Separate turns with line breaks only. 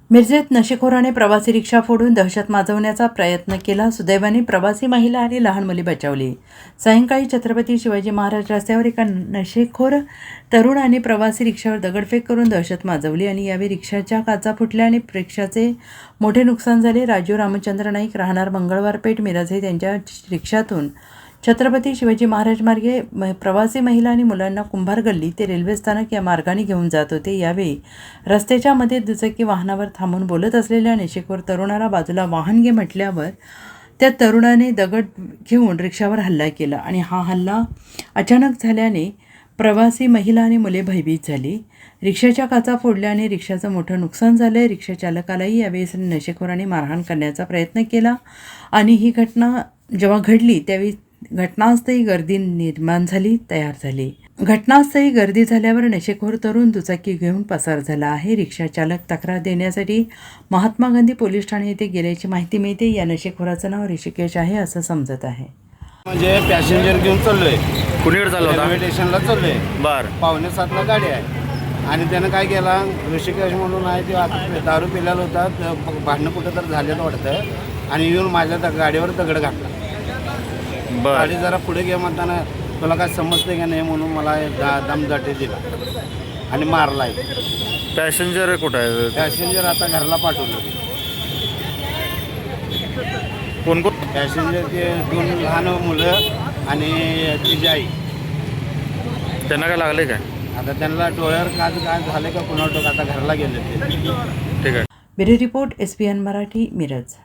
मिरजेत नशेखोराने प्रवासी रिक्षा फोडून दहशत माजवण्याचा प्रयत्न केला. सुदैवाने प्रवासी महिला आणि लहान मुले बचावली. सायंकाळी छत्रपती शिवाजी महाराज रस्त्यावर एका नशेखोर तरुणाने प्रवासी रिक्षावर दगडफेक करून दहशत माजवली आणि यावेळी रिक्षाच्या काचा फुटल्या आणि रिक्षाचे मोठे नुकसान झाले. राजू रामचंद्र नाईक राहणार मंगळवारपेठ मिरज हे त्यांच्या रिक्षातून छत्रपती शिवाजी महाराज मार्गे प्रवासी महिला आणि मुलांना कुंभार गल्ली ते रेल्वे स्थानक या मार्गाने घेऊन जात होते. यावेळी रस्त्याच्या मध्ये दुचाकी वाहनावर थांबून बोलत असलेल्या नशेखोर तरुणाला बाजूला वाहन घे म्हटल्यावर त्या तरुणाने दगड घेऊन रिक्षावर हल्ला केला आणि हा हल्ला अचानक झाल्याने प्रवासी महिला आणि मुले भयभीत झाली. रिक्षाच्या काचा फोडल्याने रिक्षाचं मोठं नुकसान झालं. रिक्षा चालकालाही यावेळी नशेखोरांनी मारहाण करण्याचा प्रयत्न केला आणि ही घटना जेव्हा घडली त्यावेळी घटनास्थळी गर्दी तयार झाली. घटनास्थळी गर्दी झाल्यावर नशेखोर तरुण दुचाकी घेऊन पसार झाला आहे. रिक्षा चालक तक्रार देण्यासाठी महात्मा गांधी पोलीस ठाणे येथे गेल्याची माहिती मिळते. या नशेखोराचं नाव ऋषिकेश आहे असं समजत आहे.
म्हणजे पॅसेंजर घेऊन चाललोय,
कुणीकडे चालला होता?
रेल्वे स्टेशनला चाललोय.
बरं.
6:45ला गाडी आहे आणि त्यानं काय केला, ऋषिकेश म्हणून आहे ते आता दारू पिलेला होता. भांडणं कुठं तर झालेलं वाटतं आणि येऊन माझ्या गाडीवर दगड घातला. गाडी जरा पुढे घे म्हणताना तुला काय समजते का नाही म्हणून मला दमदाटी दिला आणि मारलाय.
पॅसेंजर कुठं आहे?
पॅसेंजर आता घरला पाठवलं.
कोण कोण?
पॅसेंजर ते 2 लहान मुलं आणि तिची आई.
त्यांना काय लागले काय?
आता त्यांना डोळ्यावर काय झाले का कुणाला आता घरला गेले ते.
ठीक आहे.
Bureau report SPN Marathi Miraj.